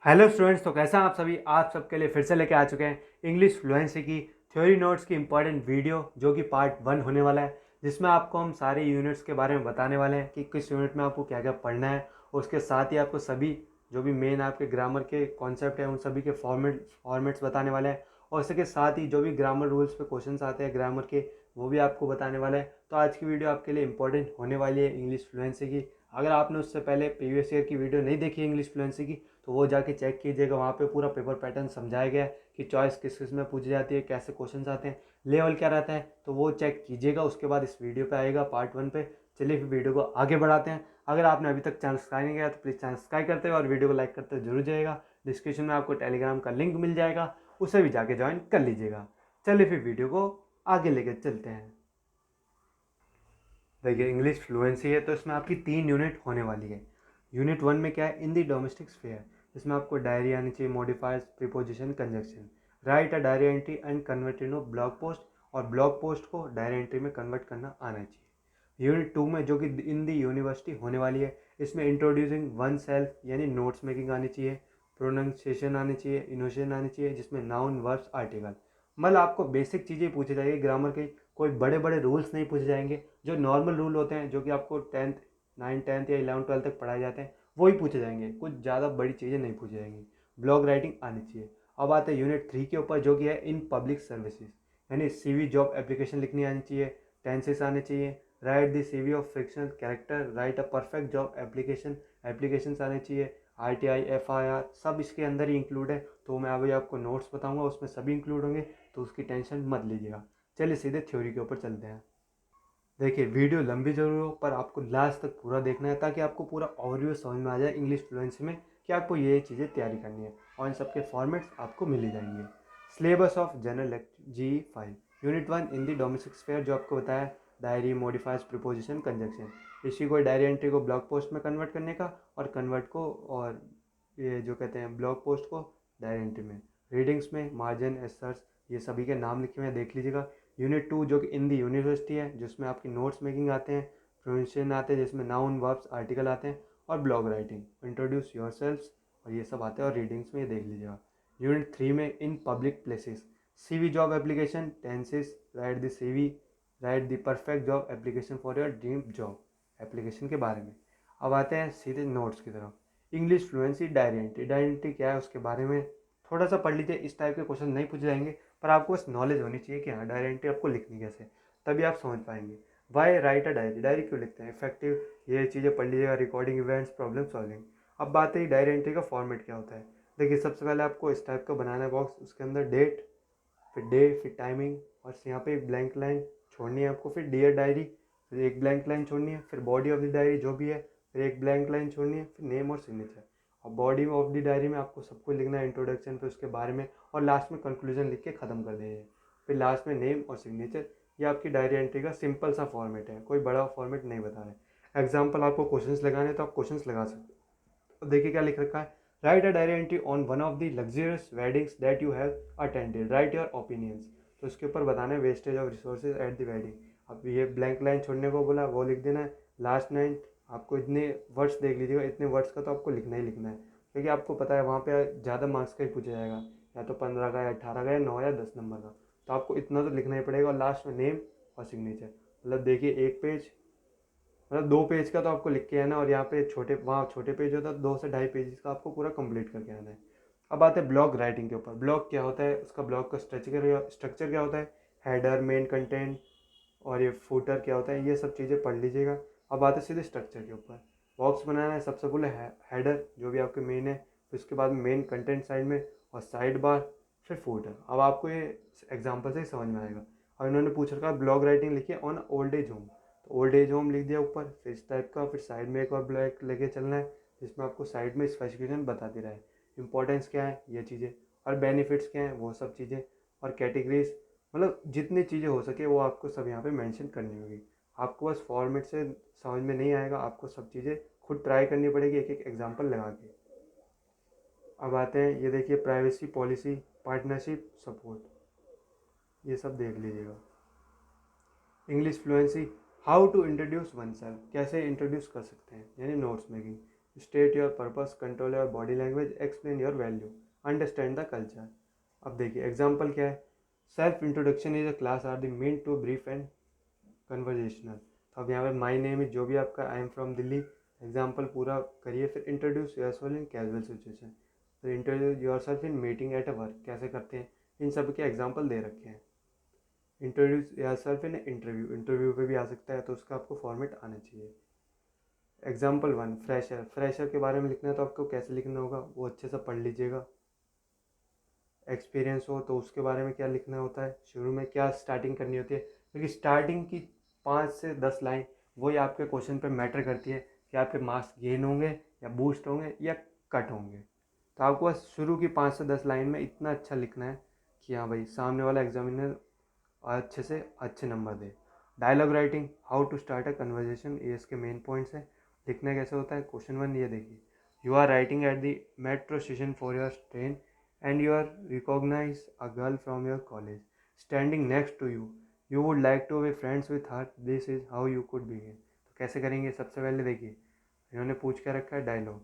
Hello students, तो कैसा हैं आप सभी। आप सबके लिए फिर से लेके आ चुके हैं इंग्लिश फ्लुएंसी की थ्योरी नोट्स की इंपॉर्टेंट वीडियो, जो कि पार्ट 1 होने वाला है, जिसमें आपको हम सारे यूनिट्स के बारे में बताने वाले हैं कि किस यूनिट में आपको क्या क्या पढ़ना है। और उसके साथ ही आपको सभी जो भी मेन आपके ग्रामर के कॉन्सेप्ट हैं उन सभी के फॉर्मेट्स बताने वाले हैं। और इसके साथ ही जो भी ग्रामर रूल्स पे क्वेश्चंस आते हैं ग्रामर के, वो भी आपको बताने वाले हैं। तो आज की वीडियो आपके लिए इंपॉर्टेंट होने वाली है इंग्लिश फ्लुएंसी की। अगर आपने उससे पहले प्रीवियस ईयर की वीडियो नहीं देखी है इंग्लिश फ्लुएंसी की, तो वो जाके चेक कीजिएगा। वहाँ पे पूरा पेपर पैटर्न समझाया गया है कि चॉइस किस किस में पूछी जाती है, कैसे क्वेश्चन आते हैं, लेवल क्या रहता है, तो वो चेक कीजिएगा। उसके बाद इस वीडियो पे आएगा पार्ट 1 पे। चलिए फिर वीडियो को आगे बढ़ाते हैं। अगर आपने अभी तक चैनल सब्सक्राइब नहीं किया तो प्लीज़ चैनल सब्सक्राइब करते हुए और वीडियो को लाइक करते हुए जरूर जाएगा। डिस्क्रिप्शन में आपको टेलीग्राम का लिंक मिल जाएगा, उसे भी जाके ज्वाइन कर लीजिएगा। चलिए फिर वीडियो को आगे लेके चलते हैं। देखिए, इंग्लिश फ्लुएंसी है तो इसमें आपकी 3 यूनिट होने वाली है। यूनिट 1 में क्या है, इन दी डोमेस्टिक स्फीयर, जिसमें आपको डायरी आनी चाहिए, modifiers, preposition, conjunction, right a diary entry and convert in blog post, और ब्लॉग पोस्ट को डायरी एंट्री में कन्वर्ट करना आना चाहिए। यूनिट 2 में जो कि इन दी यूनिवर्सिटी होने वाली है, इसमें इंट्रोड्यूसिंग वन सेल्फ यानी नोट्स मेकिंग आनी चाहिए, प्रोनाउंसिएशन आनी चाहिए, इनोशिएशन आनी चाहिए, जिसमें नाउन वर्ब्स आर्टिकल, मतलब आपको बेसिक चीज़ें पूछी जाएगी ग्रामर की। कोई बड़े बड़े रूल्स नहीं पूछे जाएंगे। जो नॉर्मल रूल होते हैं, जो कि आपको 9th 10th या 11th 12th तक पढ़ाए जाते हैं, वही पूछे जाएंगे। कुछ ज़्यादा बड़ी चीज़ें नहीं पूछी जाएंगी। ब्लॉग राइटिंग आनी चाहिए। अब आते हैं यूनिट 3 के ऊपर, जो कि है इन पब्लिक सर्विसेज, यानी सीवी जॉब एप्लीकेशन लिखनी आनी चाहिए, टेंसेस आने चाहिए, right the CV of fictional character, right a perfect job application आने चाहिए, RTI FIR सब इसके अंदर ही इंक्लूड है। तो मैं अभी आपको नोट्स बताऊंगा, उसमें सभी इंक्लूड होंगे, तो उसकी टेंशन मत लीजिएगा। चलिए सीधे थ्योरी के ऊपर चलते हैं। देखिए, वीडियो लंबी जरूर हो, पर आपको लास्ट तक पूरा देखना है, ताकि आपको पूरा ओवरव्यू समझ में आ जाए इंग्लिश फ्लुएंसी में कि आपको ये चीज़ें तैयारी करनी है। और इन सबके फॉर्मेट्स आपको मिल ही जाएंगे। Syllabus of general G5, unit 1 in the domestic sphere, जो आपको बताया, डायरी, मॉडिफायर्स, प्रीपोजिशन, कंजक्शन, इसी को डायरी एंट्री को ब्लॉग पोस्ट में कन्वर्ट करने का, और कन्वर्ट को और ये जो कहते हैं ब्लॉग पोस्ट को डायरी एंट्री में, रीडिंग्स में मार्जिन एसर्स, ये सभी के नाम लिखे हुए हैं, देख लीजिएगा। यूनिट 2 जो कि इन दी यूनिवर्सिटी है, जिसमें आपकी नोट्स मेकिंग आते हैं, प्रोनाउंसिएशन आते हैं, जिसमें नाउन वर्ब्स आर्टिकल आते हैं, और blog writing, introduce your self, और ये सब आते हैं। और रीडिंग्स में ये देख लीजिएगा। यूनिट 3 में in public places, CV job application, tenses, right the CV, right the perfect job application for your dream job application के बारे में। अब आते हैं सीधे नोट्स की तरफ। English fluency diary entry, diary entry क्या है उसके बारे में थोड़ा सा पढ़ लीजिए। इस टाइप के क्वेश्चन नहीं पूछे जाएंगे, पर आपको बस नॉलेज होनी चाहिए कि हाँ डायरी एंट्री आपको लिखनी कैसे, तभी आप समझ पाएंगे। Why write a diary, diary क्यों लिखते हैं, इफेक्टिव, ये चीज़ें पढ़ लीजिएगा। Recording events, problem solving. अब बात है डायरी एंट्री का फॉर्मेट क्या होता है। देखिए, सबसे पहले आपको इस टाइप का बनाना है बॉक्स, उसके अंदर डेट, फिर डे, फिर टाइमिंग, और यहाँ पे एक ब्लैंक लाइन छोड़नी है आपको, फिर डियर डायरी, फिर एक ब्लैंक लाइन छोड़नी है, फिर बॉडी ऑफ द डायरी जो भी है, फिर एक ब्लैंक लाइन छोड़नी है, फिर नेम और सिग्नेचर। और बॉडी ऑफ द डायरी में आपको सब कुछ लिखना है, इंट्रोडक्शन पे उसके बारे में, और लास्ट में कंक्लूजन लिख के ख़त्म कर देंगे। फिर लास्ट में नेम और सिग्नेचर। ये आपकी डायरी एंट्री का सिंपल सा फॉर्मेट है, कोई बड़ा फॉर्मेट नहीं बता रहे। एग्जाम्पल आपको क्वेश्चंस लगाने तो आप क्वेश्चंस लगा सकते हो। तो देखिए क्या लिख रखा है, right a diary entry on one of the luxurious weddings that you have attended, right your opinions. तो इसके ऊपर बताना है wastage of resources at the wedding. अब ये ब्लैंक लाइन छोड़ने को बोला, वो लिख देना है। लास्ट लाइन आपको इतने वर्ड्स देख लीजिएगा, इतने वर्ड्स का तो आपको लिखना ही लिखना है, क्योंकि आपको पता है वहाँ पे ज़्यादा मार्क्स का ही पूछा जाएगा, या तो 15 का, या 18 का, या 9 या 10 नंबर का। तो आपको इतना तो लिखना ही पड़ेगा। और लास्ट में नेम और सिग्नेचर। मतलब देखिए, एक पेज, मतलब 2 पेज का तो आपको लिख के आना है, और यहाँ पे छोटे, वहाँ छोटे पेज होता है, 2 से ढाई पेज का आपको पूरा कंप्लीट करके आना है। अब आते हैं ब्लॉग राइटिंग के ऊपर। ब्लॉग क्या होता है, उसका ब्लॉग का स्ट्रक्चर क्या होता है, हेडर, मेन कंटेंट, और ये फूटर क्या होता है, ये सब चीज़ें पढ़ लीजिएगा। अब आते हैं सीधे स्ट्रक्चर के ऊपर। बॉक्स बनाना है, सबसे पहले हेडर जो भी आपके मेन है, फिर उसके बाद मेन कंटेंट साइड में, और साइड बार, फिर फूटर। अब आपको ये एग्जाम्पल से ही समझ में आएगा। और इन्होंने पूछ रखा ब्लॉग राइटिंग लिखिए ऑन ओल्ड एज होम, तो ओल्ड एज होम लिख दिया ऊपर, फिर इस टाइप का। फिर साइड में एक और ब्लैक लेके चलना है, जिसमें आपको साइड में स्पेसिफिकेशन बता दे रहा है, इंपॉर्टेंस क्या है, ये चीज़ें, और बेनिफिट्स क्या हैं, वो सब चीज़ें, और कैटेगरीज, मतलब जितनी चीज़ें हो सके वो आपको सब यहाँ पे मेंशन करनी होगी। आपको बस फॉर्मेट से समझ में नहीं आएगा, आपको सब चीज़ें खुद ट्राई करनी पड़ेगी, एक एक एग्जांपल लगा के। अब आते हैं, ये देखिए, प्राइवेसी पॉलिसी, पार्टनरशिप, सपोर्ट, ये सब देख लीजिएगा। English fluency, how to introduce one self, कैसे इंट्रोड्यूस कर सकते हैं, यानी notes making. State your purpose, control your body language, explain your value, understand the culture. अब देखिए एग्जाम्पल क्या है, self introduction is a class are the main to brief and conversational. तो अब यहाँ पे माई नेम इज जो भी आपका I am from Delhi example पूरा करिए। फिर introduce yourself in casual situation, फिर introduce yourself in meeting at a work, कैसे करते हैं, इन सब के एग्जाम्पल दे रखे हैं। Introduce yourself in interview, interview पे भी आ सकता है तो उसका आपको फॉर्मेट आना चाहिए। एग्जाम्पल 1 फ्रेशर, फ्रेशर के बारे में लिखना है तो आपको कैसे लिखना होगा वो अच्छे से पढ़ लीजिएगा। एक्सपीरियंस हो तो उसके बारे में क्या लिखना होता है, शुरू में क्या स्टार्टिंग करनी होती है, क्योंकि स्टार्टिंग की 5 से 10 लाइन वही आपके क्वेश्चन पे मैटर करती है कि आपके मार्क्स गेन होंगे या बूस्ट होंगे या कट होंगे। तो आपको बस शुरू की 5 से 10 लाइन में इतना अच्छा लिखना है कि हाँ भाई सामने वाला एग्जामिनर अच्छे से अच्छे नंबर दे। Dialogue writing, how to start a conversation, ये इसके मेन पॉइंट्स हैं। लिखना कैसे होता है, क्वेश्चन 1 ये देखिए, you are writing at the metro station for your train and you are recognize a girl from your college standing next to you, you would like to be friends with her, this is how you could begin। तो कैसे करेंगे, सबसे पहले देखिए इन्होंने पूछ के रखा है डायलॉग।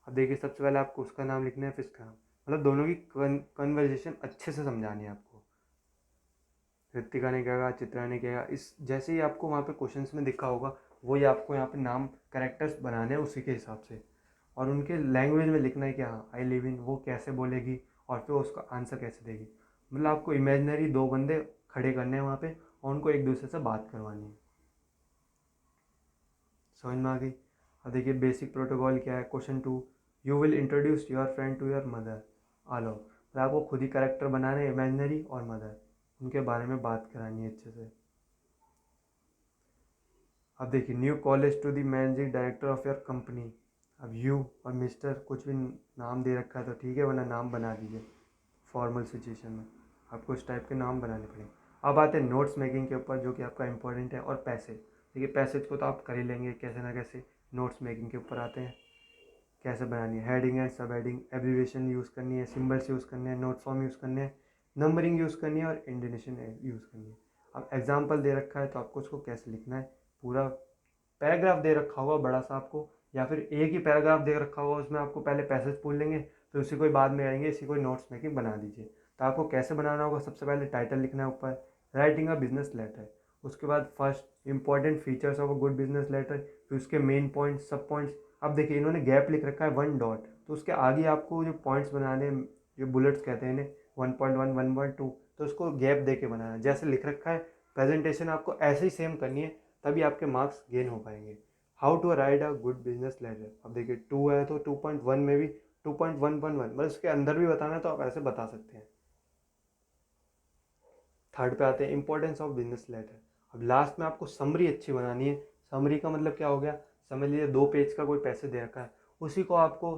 अब देखिए सबसे पहले आपको उसका नाम लिखना है फिर इसका नाम, मतलब दोनों की कन्वर्जेशन अच्छे से समझानी है आपको। ऋतिका ने कहेगा, चित्रा ने कहेगा, इस जैसे ही आपको वहाँ पे क्वेश्चंस में दिखा होगा वही आपको यहाँ पे नाम कैरेक्टर्स बनाने हैं उसी के हिसाब से, और उनके लैंग्वेज में लिखना है कि हाँ आई लिव इन वो कैसे बोलेगी और फिर उसका आंसर कैसे देगी। मतलब आपको इमेजनरी 2 बंदे खड़े करने हैं वहाँ पे और उनको एक दूसरे से बात करवानी है। समझ में आ गई। अब देखिए बेसिक प्रोटोकॉल क्या है, question 2, you will introduce your friend to your mother also, मतलब आपको खुद ही कैरेक्टर बनाना है इमेजनरी और मदर, उनके बारे में बात करानी है अच्छे से। अब देखिए new colleague to the managing director of your company, अब यू और मिस्टर कुछ भी नाम दे रखा है तो ठीक है, वरना नाम बना दीजिए। फॉर्मल सिचुएशन में आपको इस टाइप के नाम बनाने पड़ेंगे। अब आते हैं नोट्स मेकिंग के ऊपर जो कि आपका इंपॉर्टेंट है, और पैसेज। देखिए पैसेज को तो आप कर ही लेंगे कैसे ना कैसे। नोट्स मेकिंग के ऊपर आते हैं कैसे बनानी है, हेडिंग एंड सब हेडिंग, एब्रीवेशन यूज़ करनी है, सिम्बल्स यूज़ करने हैं, नोट फॉर्म यूज़ करने हैं, नंबरिंग यूज़ करनी है और इंडिनेशन यूज़ करनी है। अब एग्जाम्पल दे रखा है तो आपको उसको कैसे लिखना है, पूरा पैराग्राफ दे रखा होगा बड़ा सा आपको, या फिर एक ही पैराग्राफ दे रखा होगा उसमें आपको पहले पैसेज पूछ लेंगे तो उसी को ही बाद में आएंगे, इसी को नोट्स मेकिंग बना दीजिए। तो आपको कैसे बनाना होगा, सबसे पहले टाइटल लिखना है ऊपर, राइटिंग अ बिजनेस लेटर, उसके बाद first important features of a good business letter, फिर उसके मेन पॉइंट्स सब पॉइंट्स। अब देखिए इन्होंने गैप लिख रखा है 1 डॉट, तो उसके आगे आपको जो पॉइंट्स बनाने, जो बुलेट्स कहते हैं इन्हें 1.1 1.2, तो उसको गैप दे के बनाना है जैसे लिख रखा है। प्रेजेंटेशन आपको ऐसे ही सेम करनी है तभी आपके मार्क्स गेन हो पाएंगे। How to write a good business letter, अब देखिए 2 है तो 2.1 में भी 2.1.1 मतलब उसके अंदर भी बताना है तो आप ऐसे बता सकते हैं। थर्ड पे आते हैं इंपॉर्टेंस ऑफ बिजनेस लेटर। अब लास्ट में आपको समरी अच्छी बनानी है। समरी का मतलब क्या हो गया, समझ लीजिए 2 पेज का कोई पैसे दे रखा है, उसी को आपको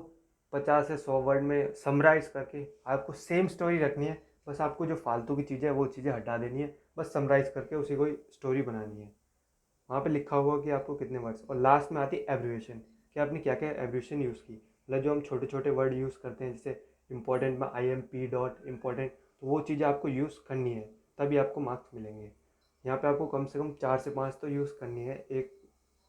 50 से 100 वर्ड में समराइज करके आपको सेम स्टोरी रखनी है। बस आपको जो फालतू की चीज़ें है वो चीज़ें हटा देनी है, बस समराइज करके उसी को स्टोरी बनानी है। वहाँ पे लिखा हुआ कि आपको कितने वर्ड्स, और लास्ट में आती है एब्रीवेशन कि आपने क्या क्या एब्रीवेशन यूज़ की, मतलब जो हम छोटे छोटे वर्ड यूज़ करते हैं जैसे इंपॉर्टेंट में IMP डॉट इम्पॉर्टेंट, तो वो चीज़ें आपको यूज़ करनी है तभी आपको मार्क्स मिलेंगे। यहाँ पे आपको कम से कम 4 से 5 तो यूज़ करनी है एक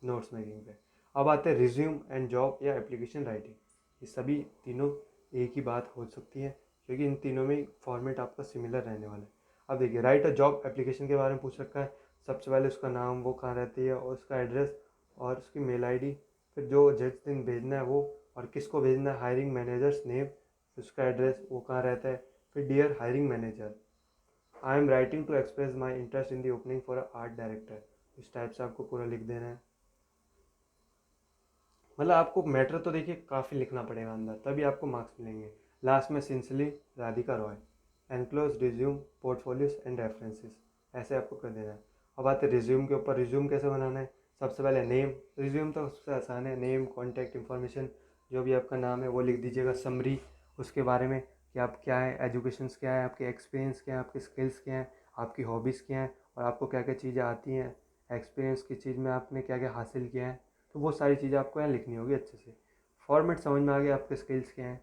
नोट्स मेकिंग पे। अब आते हैं रिज्यूम एंड जॉब या एप्लीकेशन राइटिंग, ये सभी तीनों एक ही बात हो सकती है क्योंकि इन तीनों में फॉर्मेट आपका सिमिलर रहने वाला है। अब देखिए राइट अ जॉब एप्लीकेशन के बारे में पूछ रखा है, सबसे पहले उसका नाम, वो कहाँ रहती है और उसका एड्रेस और उसकी मेल आईडी, फिर जो जिस दिन भेजना है वो और किसको भेजना है, हायरिंग मैनेजर्स नेम, उसका एड्रेस, वो कहाँ रहता है, फिर dear hiring manager I am writing to express my interest in the opening for a art director, इस टाइप से आपको पूरा लिख देना है। मतलब आपको मैटर तो देखिए काफ़ी लिखना पड़ेगा अंदर तभी आपको मार्क्स मिलेंगे। लास्ट में sincerely Radhika Roy, enclose resume portfolios and references, ऐसे आपको कर देना है। अब आते हैं रिज्यूम के ऊपर, रिज्यूम कैसे बनाना है, सबसे पहले नेम, रिज्यूम तो सबसे आसान है, नेम कॉन्टैक्ट इन्फॉर्मेशन जो भी आपका नाम है वो लिख दीजिएगा, समरी उसके बारे में कि आप क्या है, एजुकेशंस क्या है, आपके एक्सपीरियंस क्या है, आपके स्किल्स क्या हैं, आपकी हॉबीज़ क्या हैं और आपको क्या क्या चीज़ें आती हैं, एक्सपीरियंस की चीज़ में आपने क्या क्या हासिल किया है, तो वो सारी चीज़ें आपको यहाँ लिखनी होगी अच्छे से। फॉर्मेट समझ में आ गया, आपके स्किल्स क्या हैं,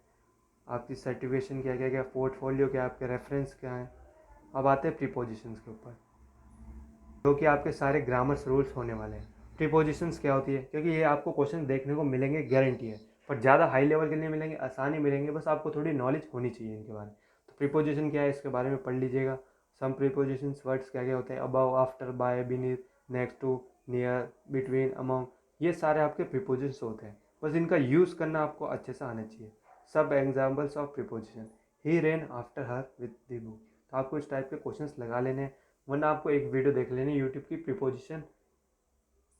आपकी सर्टिफिकेशन क्या क्या क्या, पोर्टफोलियो क्या है, आपके रेफरेंस क्या हैं। अब आते हैं प्रीपोजिशंस के ऊपर जो कि आपके सारे ग्रामर्स रूल्स होने वाले हैं। प्रीपोजिशंस क्या होती है, क्योंकि ये आपको क्वेश्चन देखने को मिलेंगे, गारंटी है। पर ज़्यादा हाई लेवल के नहीं मिलेंगे, आसानी मिलेंगे, बस आपको थोड़ी नॉलेज होनी चाहिए इनके बारे में। तो प्रीपोजिशन क्या है इसके बारे में पढ़ लीजिएगा। सम प्रीपोजिशंस वर्ड्स क्या क्या होते हैं, above, after, by, beneath, next to, near, between, among, ये सारे आपके प्रीपोजिशंस होते हैं। बस इनका यूज़ करना आपको अच्छे से आना चाहिए। सब examples of preposition, he rain after her with the book. तो आपको इस टाइप के क्वेश्चंस लगा लेने हैं, वरना आपको एक वीडियो देख लेनी यूट्यूब की, प्रीपोजिशन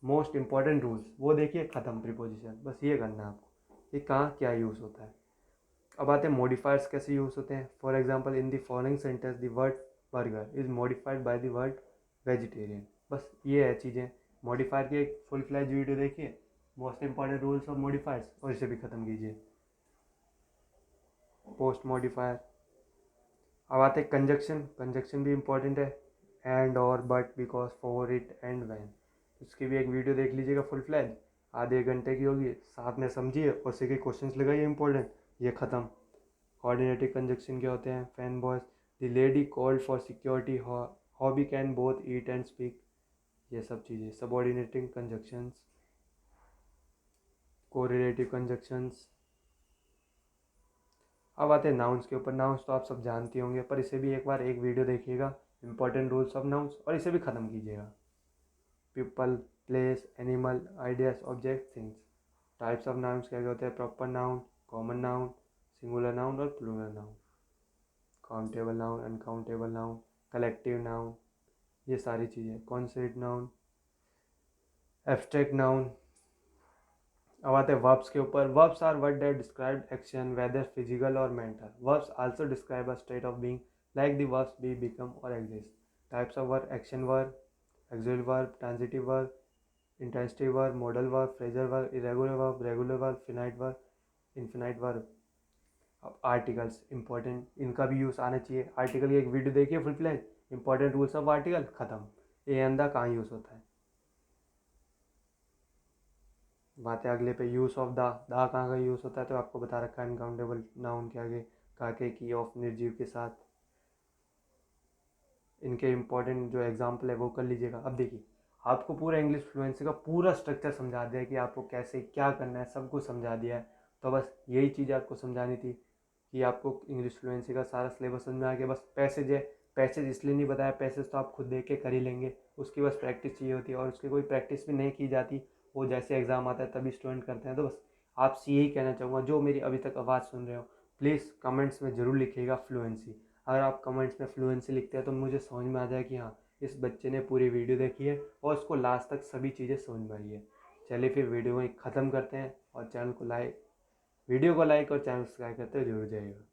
मोस्ट इंपॉर्टेंट रूल्स, वो देखिए, ख़त्म प्रीपोजिशन। बस ये करना है आपको कि कहाँ क्या यूज़ होता है। अब आते हैं मॉडिफायर्स कैसे यूज़ होते हैं। For example in the following sentence the word burger is modified by the word vegetarian. बस ये है चीज़ें। मॉडिफायर की एक फुल फ्लैज वीडियो देखिए, most important rules of modifiers, और इसे भी ख़त्म कीजिए। Post modifier. अब आते हैं कंजक्शन। कंजक्शन भी इंपॉर्टेंट है, and, or, but, because, for, yet, and, when. उसकी भी एक वीडियो देख लीजिएगा फुल फ्लैज, आधे घंटे की होगी, साथ में समझिए और सीखे क्वेश्चंस लगाइए इंपॉर्टेंट। ये ख़त्म। कोऑर्डिनेटिव कंजक्शन क्या होते हैं, fan boys, the lady called for security, hobby can both eat and speak, ये सब चीज़ें। Subordinating conjunctions, correlative conjunctions. अब आते हैं नाउन्स के ऊपर। नाउन्स तो आप सब जानते होंगे, पर इसे भी एक बार एक वीडियो देखिएगा, इंपॉर्टेंट रूल्स ऑफ नाउन्स, और इसे भी ख़त्म कीजिएगा। People, place, animal, ideas, object, things. Types of nouns क्या क्या होते हैं, proper noun, common noun, singular noun और plural noun, countable noun, uncountable noun, collective noun, ये सारी चीज़ें। Concept noun, abstract noun. अब आते हैं वर्ब्स के ऊपर। Verbs are word that describe action, whether physical और mental. Verbs also describe a state of being, like the verbs be, become और exist. Types of verb, action verb, axial verb, transitive verb, intensive verb, modal verb, phrasal verb, irregular verb, regular verb, finite verb, infinite verb. अब articles important, इनका भी use आना चाहिए। Article की एक video देखिए full fledge, important rules of article, ख़त्म। A and the कहाँ यूज़ होता है। बात है अगले पे, यूज़ ऑफ द कहाँ का यूज़ होता है, तो आपको बता रखा है अनकाउंटेबल नाउन के आगे, काके, की, ऑफ, निर्जीव के साथ। इनके इंपॉर्टेंट जो एग्जाम्पल है वो कर लीजिएगा। अब देखिए, आपको पूरा इंग्लिश फ्लुएंसी का पूरा स्ट्रक्चर समझा दिया है कि आपको कैसे क्या करना है, सब कुछ समझा दिया है। तो बस यही चीज़ आपको समझानी थी कि आपको इंग्लिश फ्लुएंसी का सारा सिलेबस समझ में आ गया। बस पैसेज है, पैसेज इसलिए नहीं बताया, पैसेज तो आप खुद देख के कर ही लेंगे, उसकी बस प्रैक्टिस चाहिए होती है, और उसकी कोई प्रैक्टिस भी नहीं की जाती, वो जैसे एग्ज़ाम आता है तभी स्टूडेंट करते हैं। तो बस आपसे यही कहना चाहूँगा, जो मेरी अभी तक आवाज़ सुन रहे हो, प्लीज़ कमेंट्स में ज़रूर लिखिएगा फ्लुएंसी। अगर आप कमेंट्स में फ्लुएंसी लिखते हैं तो मुझे समझ में आ जाए कि हाँ, इस बच्चे ने पूरी वीडियो देखी है और उसको लास्ट तक सभी चीज़ें समझ में आई है। चलिए फिर वीडियो में ख़त्म करते हैं, और चैनल को लाइक, वीडियो को लाइक और चैनल सब्सक्राइब करते हुए जरूर जाइएगा।